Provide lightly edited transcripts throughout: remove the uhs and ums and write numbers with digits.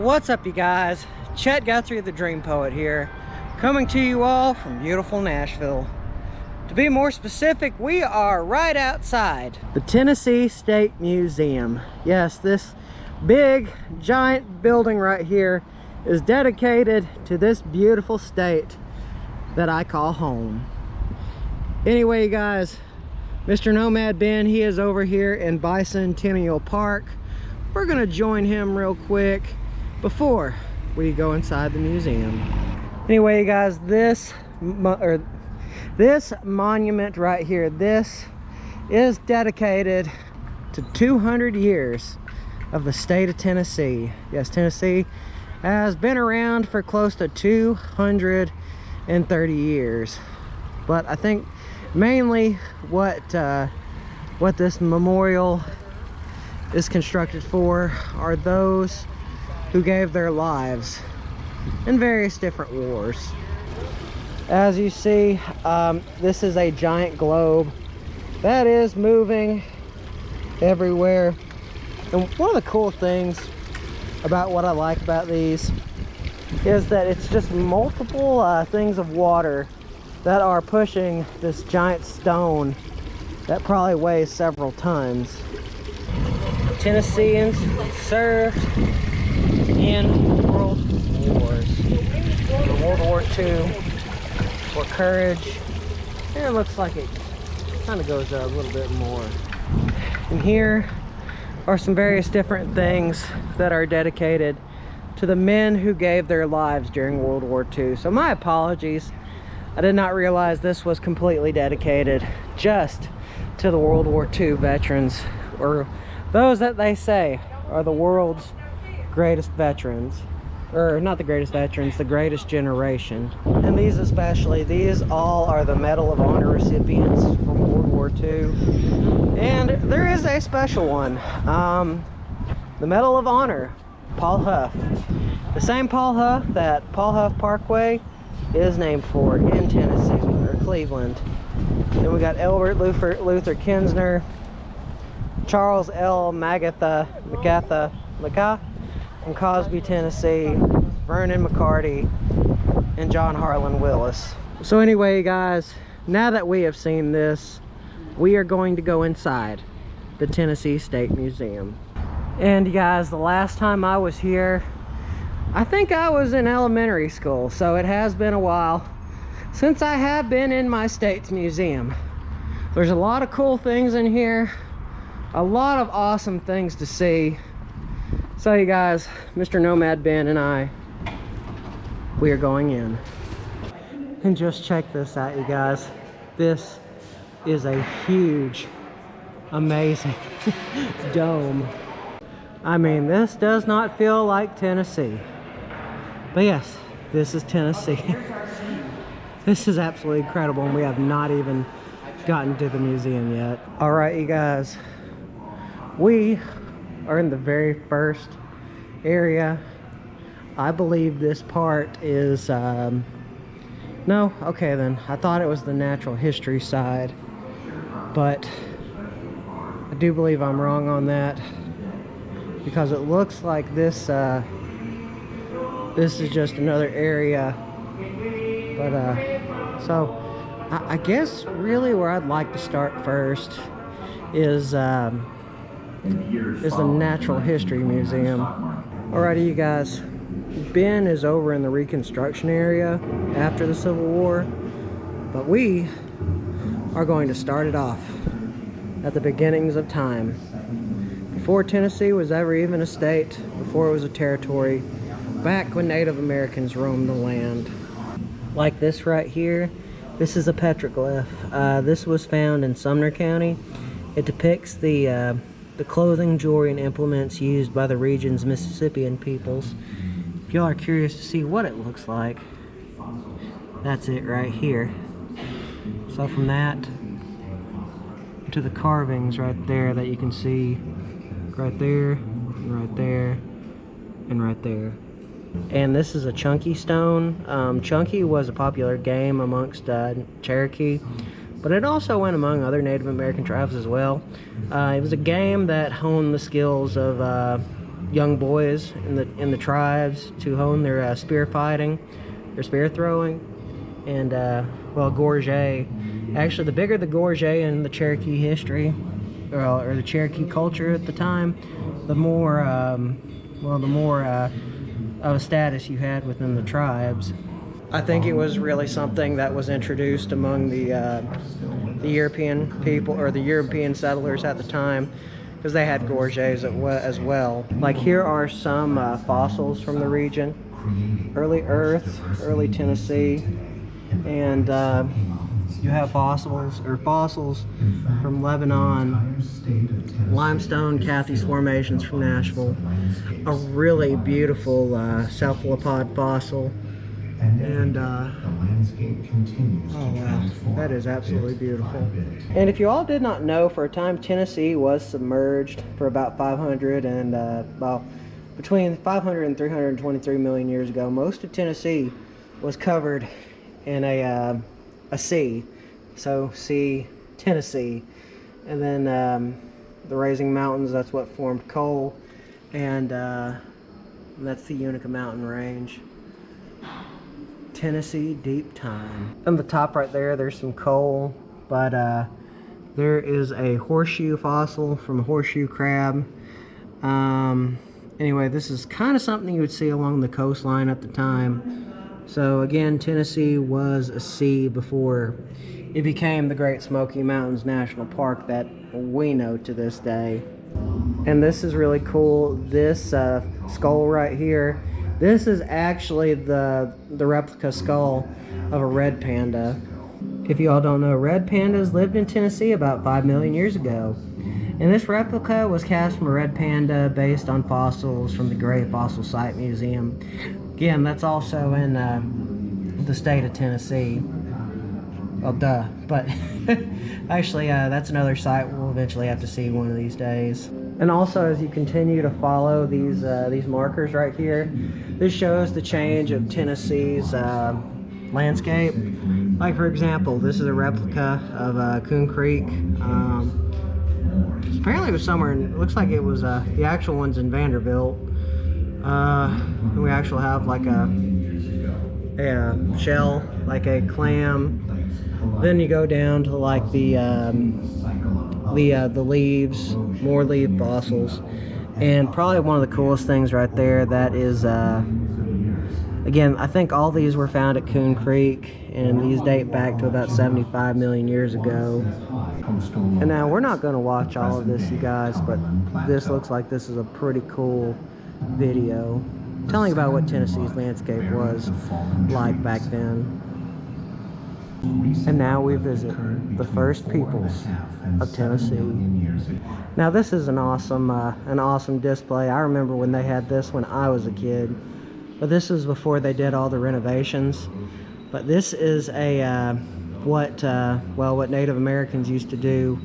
What's up, you guys? Chet-Guthrie, the Dream Poet here, coming to you all from beautiful Nashville. To be more specific, we are right outside the Tennessee State Museum. Yes, this big, giant building right here is dedicated to this beautiful state that I call home. Anyway, you guys, Mr. Nomad Ben, he is over here in Bicentennial Park. We're gonna join him real quick before we go inside the museum. Anyway, you guys, this monument right here, this is dedicated to 200 years of the state of Tennessee. Yes, Tennessee has been around for close to 230 years. But I think mainly what this memorial is constructed for are those who gave their lives in various different wars. As you see, this is a giant globe that is moving everywhere. And one of the cool things about what I like about these is that it's just multiple things of water that are pushing this giant stone that probably weighs several tons. Tennesseans served in world wars. For World War II, for courage, and it looks like it kind of goes a little bit more. And here are some various different things that are dedicated to the men who gave their lives during World War II. So my apologies, I did not realize this was completely dedicated just to the World War II veterans, or those that they say are the world's greatest veterans, or not the greatest veterans, the greatest generation. And these especially, these all are the Medal of Honor recipients from World War II. And there is a special one, the Medal of Honor, Paul Huff. The same Paul Huff that Paul Huff Parkway is named for in Tennessee, or Cleveland. Then we got Elbert Luther Kinsner, Charles L. Magatha from Cosby, Tennessee, Vernon McCarty, and John Harlan Willis. So anyway, guys, now that we have seen this, we are going to go inside the Tennessee State Museum. And you guys, the last time I was here, I think I was in elementary school, so it has been a while since I have been in my state's museum. There's a lot of cool things in here, a lot of awesome things to see. So you guys, Mr. Nomad Ben and I, we are going in. And just check this out, you guys. This is a huge, amazing dome. I mean, this does not feel like Tennessee. But yes, this is Tennessee. This is absolutely incredible, and we have not even gotten to the museum yet. All right, you guys, we are in the very first area. I believe this part is no, okay then, I thought it was the natural history side, but I do believe I'm wrong on that, because it looks like this this is just another area. But so I guess really where I'd like to start first is the Natural History Museum. Alrighty, you guys, Ben is over in the Reconstruction area after the Civil War, but we are going to start it off at the beginnings of time, before Tennessee was ever even a state, before it was a territory, back when Native Americans roamed the land. Like this right here, this is a petroglyph. This was found in Sumner County. It depicts the clothing, jewelry, and implements used by the region's Mississippian peoples. If y'all are curious to see what it looks like, that's it right here. So from that to the carvings right there that you can see right there, and right there, and right there. And this is a chunky stone. Chunky was a popular game amongst Cherokee, but it also went among other Native American tribes as well. It was a game that honed the skills of young boys in the tribes to hone their spear fighting, their spear throwing, and well, gorget. Actually, the bigger the gorget in the Cherokee history, or the Cherokee culture at the time, the more well, the more of a status you had within the tribes. I think it was really something that was introduced among the European people, or the European settlers at the time, because they had gorgets as well. Like, here are some fossils from the region: early Earth, early Tennessee, and you have fossils from Lebanon, limestone Cathy's formations from Nashville, a really beautiful cephalopod fossil, and oh wow, that is absolutely beautiful. And if you all did not know, for a time Tennessee was submerged for about 500 and well, between 500 and 323 million years ago. Most of Tennessee was covered in a sea, so sea Tennessee, and then the Raising Mountains, that's what formed Cole, and that's the Unica Mountain Range. Tennessee deep time. On the top right there, there's some coal, but there is a horseshoe fossil from a horseshoe crab. Anyway, this is kind of something you would see along the coastline at the time. So again, Tennessee was a sea before it became the Great Smoky Mountains National Park that we know to this day. And this is really cool. This skull right here, this is actually the replica skull of a red panda. If you all don't know, red pandas lived in Tennessee about 5 million years ago. And this replica was cast from a red panda based on fossils from the Gray Fossil Site Museum. Again, that's also in the state of Tennessee. Well, duh, but actually that's another site we'll eventually have to see one of these days. And also, as you continue to follow these markers right here, this shows the change of Tennessee's landscape. Like, for example, this is a replica of Coon Creek. Apparently it was somewhere in, it looks like it was the actual one's in Vanderbilt. And we actually have like a shell, like a clam. Then you go down to like the leaves, more leaf fossils, and probably one of the coolest things right there, that is again, I think all these were found at Coon Creek, and these date back to about 75 million years ago. And now we're not going to watch all of this, you guys, but this looks like this is a pretty cool video telling about what Tennessee's landscape was like back then. And now we visit the first peoples of Tennessee. Now this is an awesome display. I remember when they had this when I was a kid, but this was before they did all the renovations. But this is a what Native Americans used to do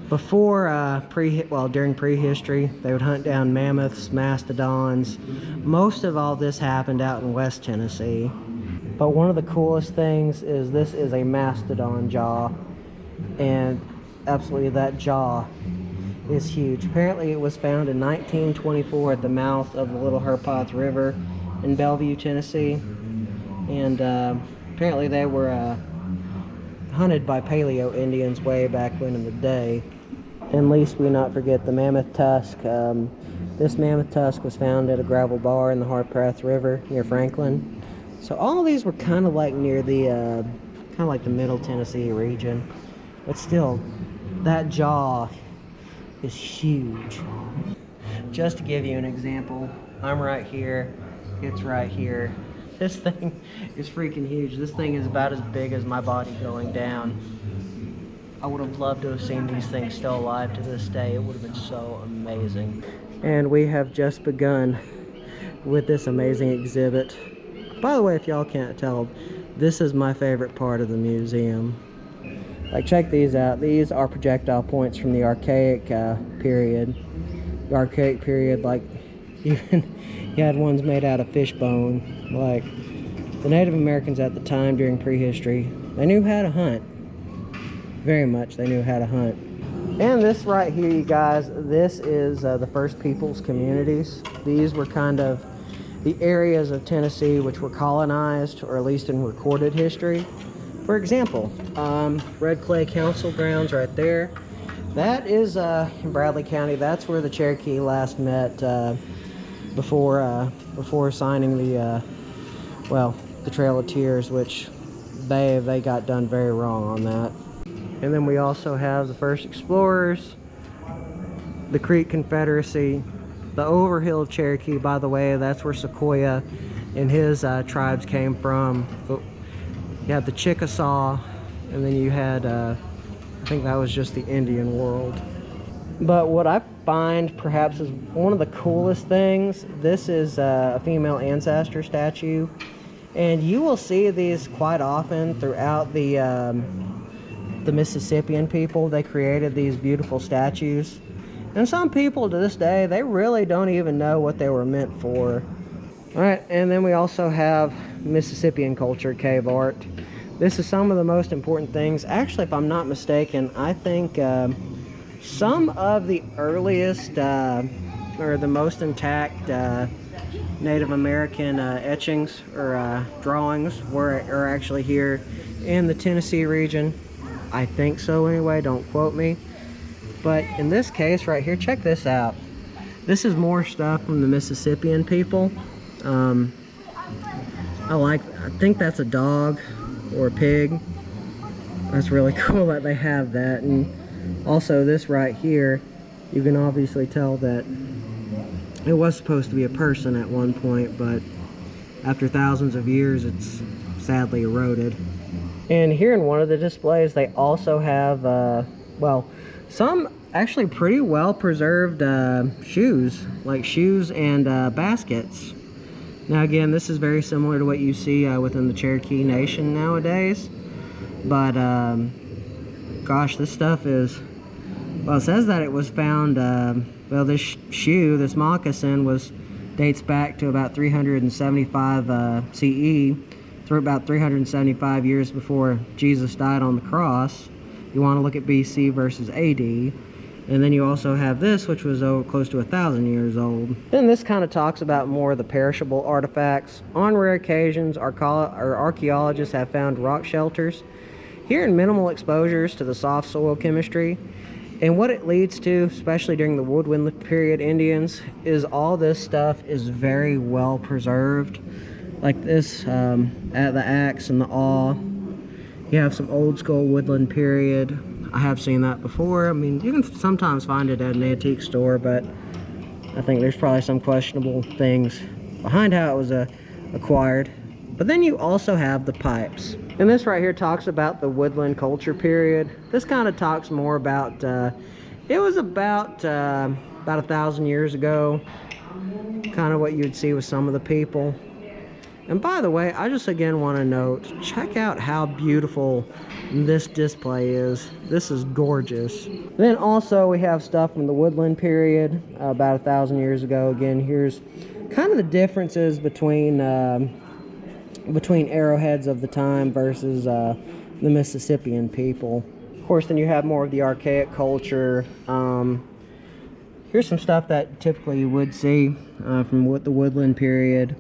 before during prehistory. They would hunt down mammoths, mastodons. Most of all this happened out in West Tennessee. But one of the coolest things is this is a mastodon jaw, and absolutely that jaw is huge. Apparently it was found in 1924 at the mouth of the Little Herpoth River in Bellevue, Tennessee, and apparently they were hunted by Paleo Indians way back when in the day. And least we not forget the mammoth tusk. This mammoth tusk was found at a gravel bar in the Harpeth River near Franklin. So all of these were kind of like near the Middle Tennessee region, but still, that jaw is huge. Just to give you an example, I'm right here, it's right here. This thing is freaking huge. This thing is about as big as my body going down. I would have loved to have seen these things still alive to this day. It would have been so amazing. And we have just begun with this amazing exhibit. By the way, if y'all can't tell, this is my favorite part of the museum. Like, check these out. These are projectile points from the Archaic period. The Archaic period, like, even you had ones made out of fish bone. Like, the Native Americans at the time during prehistory, they knew how to hunt. Very much, they knew how to hunt. And this right here, you guys, this is the First Peoples communities. These were kind of the areas of Tennessee which were colonized, or at least in recorded history. For example, Red Clay Council grounds right there. That is in Bradley County. That's where the Cherokee last met before signing the the Trail of Tears, which they got done very wrong on that. And then we also have the first explorers, the Creek Confederacy, the Overhill Cherokee. By the way, that's where Sequoyah and his tribes came from. You had the Chickasaw, and then you had I think that was just the Indian world. But what I find perhaps is one of the coolest things, this is a female ancestor statue, and you will see these quite often throughout the Mississippian people. They created these beautiful statues, and some people to this day, they really don't even know what they were meant for. All right, and then we also have Mississippian culture, cave art. This is some of the most important things. Actually, if I'm not mistaken, I think some of the earliest or the most intact Native American etchings or drawings are actually here in the Tennessee region. I think so anyway, don't quote me. But in this case right here, check this out. This is more stuff from the Mississippian people. I think that's a dog or a pig. That's really cool that they have that. And also this right here, you can obviously tell that it was supposed to be a person at one point, but after thousands of years, it's sadly eroded. And here in one of the displays, they also have, some actually pretty well preserved shoes, like shoes and baskets. Now again, this is very similar to what you see within the Cherokee Nation nowadays. But, gosh, this stuff is, well, it says that it was found, this shoe, this moccasin, dates back to about 375 CE. Through about 375 years before Jesus died on the cross. You want to look at BC versus AD. And then you also have this, which was close to 1,000 years old. Then this kind of talks about more of the perishable artifacts. On rare occasions, archaeologists have found rock shelters here in minimal exposures to the soft soil chemistry. And what it leads to, especially during the Woodwind period Indians, is all this stuff is very well preserved. Like this, at the axe and the awl. You have some old school woodland period. I have seen that before. I mean, you can sometimes find it at an antique store, but I think there's probably some questionable things behind how it was acquired. But then you also have the pipes. And this right here talks about the woodland culture period. This kind of talks more about, it was about 1,000 years ago. Kind of what you'd see with some of the people. And by the way, I just again want to note, check out how beautiful this display is. This is gorgeous. Then also we have stuff from the woodland period, about 1,000 years ago. Again, here's kind of the differences between arrowheads of the time versus the Mississippian people. Of course, then you have more of the archaic culture. Here's some stuff that typically you would see from the woodland period.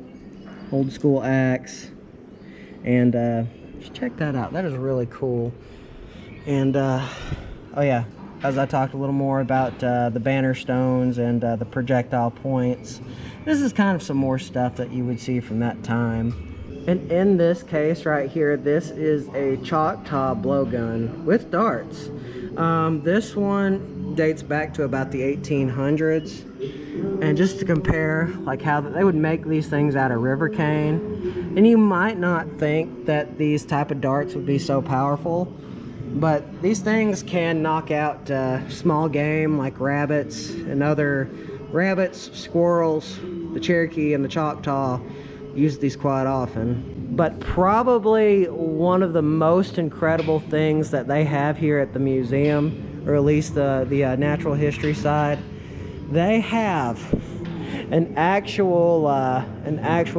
Old school axe, and just check that out. That is really cool. And oh yeah, as I talked a little more about the banner stones and the projectile points, this is kind of some more stuff that you would see from that time. And in this case right here, this is a Choctaw blowgun with darts. This one dates back to about the 1800s. And just to compare, like how they would make these things out of river cane, and you might not think that these type of darts would be so powerful, but these things can knock out small game like rabbits, squirrels. The Cherokee and the Choctaw use these quite often. But probably one of the most incredible things that they have here at the museum, or at least the natural history side, they have an actual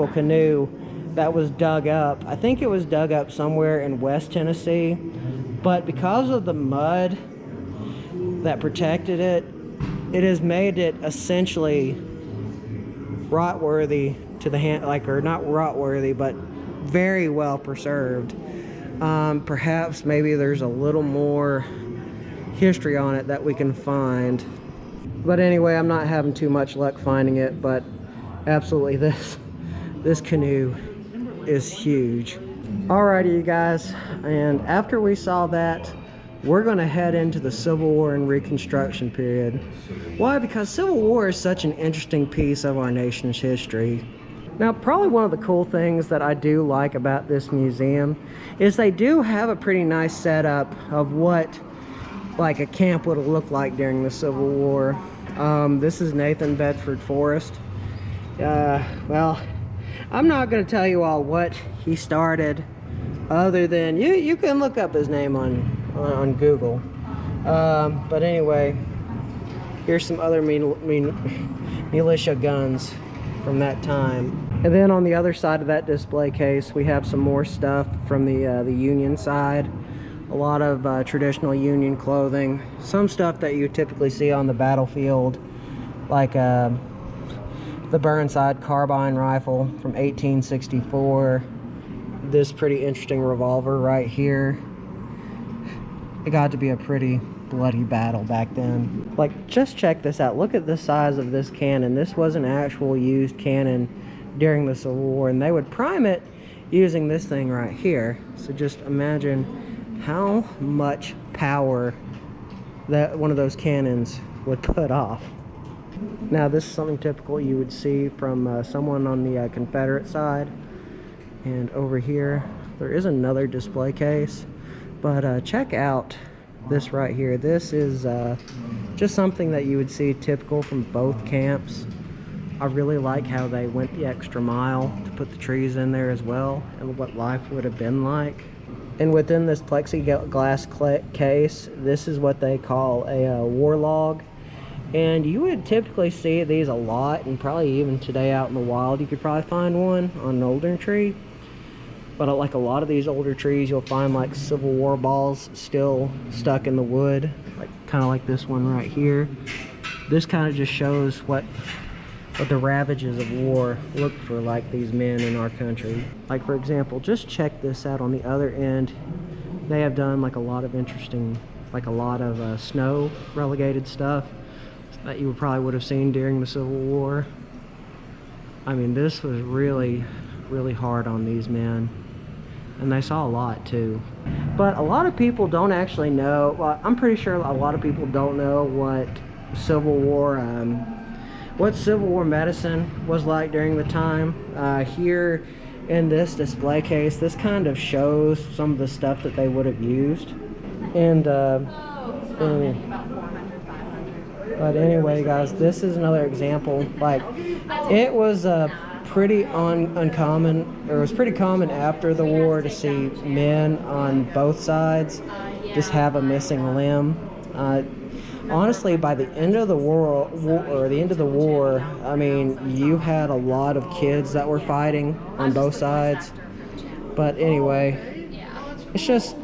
canoe that was dug up. I think it was dug up somewhere in West Tennessee, but because of the mud, that protected it, it has made it essentially rot-worthy to the hand, like, or not rot-worthy, but very well preserved. Perhaps maybe there's a little more history on it that we can find. But anyway, I'm not having too much luck finding it, but absolutely this canoe is huge. Alrighty, you guys, and after we saw that, we're gonna head into the Civil War and Reconstruction period. Why? Because Civil War is such an interesting piece of our nation's history. Now, probably one of the cool things that I do like about this museum is they do have a pretty nice setup of what like a camp would have looked like during the Civil War. This is Nathan Bedford Forrest. Well, I'm not going to tell you all what he started, other than you can look up his name on Google. But anyway, here's some other militia guns from that time. And then on the other side of that display case, we have some more stuff from the Union side. A lot of traditional Union clothing, some stuff that you typically see on the battlefield, like the Burnside carbine rifle from 1864. This pretty interesting revolver right here. It got to be a pretty bloody battle back then. Like, just check this out. Look at the size of this cannon. This was an actual used cannon during the Civil War, and they would prime it using this thing right here. So just imagine how much power that one of those cannons would put off. Now, this is something typical you would see from someone on the Confederate side. And over here, there is another display case. But check out this right here. This is just something that you would see typical from both camps. I really like how they went the extra mile to put the trees in there as well, and what life would have been like. And within this plexiglass case, this is what they call a war log. And you would typically see these a lot, and probably even today out in the wild, you could probably find one on an older tree. But like a lot of these older trees, you'll find like Civil War balls still stuck in the wood, like kind of like this one right here. This kind of just shows what the ravages of war looked for like these men in our country. Like, for example, just check this out on the other end. They have done like a lot of interesting, like a lot of snow relegated stuff that you probably would have seen during the Civil War. I mean, this was really, really hard on these men, and they saw a lot too. But a lot of people don't actually know, well, I'm pretty sure a lot of people don't know what Civil War medicine was like during the time. Here in this display case, this kind of shows some of the stuff that they would have used. But anyway, guys, this is another example. Like, it was pretty uncommon, or it was pretty common after the war to see men on both sides just have a missing limb. Honestly, by the end of the war, I mean, you had a lot of kids that were fighting on both sides. But anyway, it's just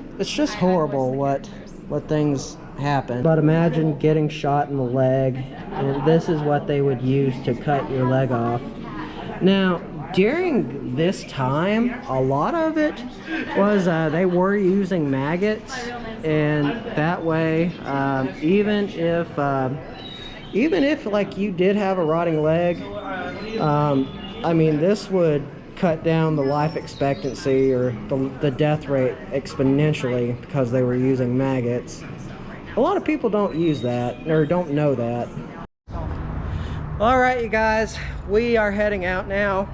horrible what things happen. But imagine getting shot in the leg, and this is what they would use to cut your leg off. Now, during this time, a lot of it was they were using maggots, and that way, even if like you did have a rotting leg, I mean, this would cut down the life expectancy or the death rate exponentially because they were using maggots. A lot of people don't use that, or don't know that. All right, you guys, we are heading out now.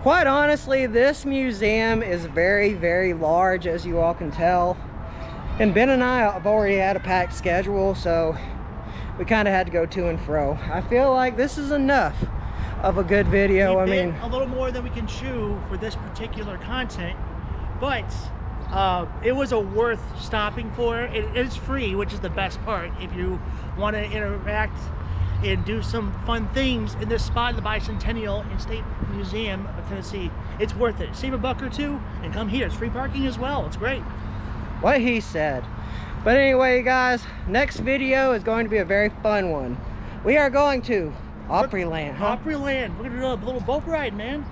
Quite honestly, this museum is very, very large, as you all can tell. And Ben and I have already had a packed schedule, so we kind of had to go to and fro. I feel like this is enough of a good video. I mean, a little more than we can chew for this particular content, but it was worth stopping for. It is free, which is the best part. If you want to interact and do some fun things in this spot in the Bicentennial and State Museum of Tennessee, it's worth it. Save $1 or $2 and come here. It's free parking as well. It's great. What he said. But anyway, guys, next video is going to be a very fun one. We are going to Opryland, huh? Opryland. We're gonna do a little boat ride, man.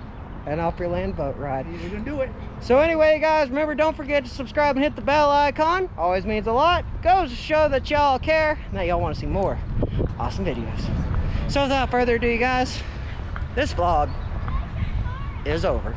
An Opryland boat ride. We're gonna do it. So anyway, guys, remember, don't forget to subscribe and hit the bell icon. Always means a lot. Goes to show that y'all care and that y'all want to see more awesome videos. So without further ado, you guys, this vlog is over.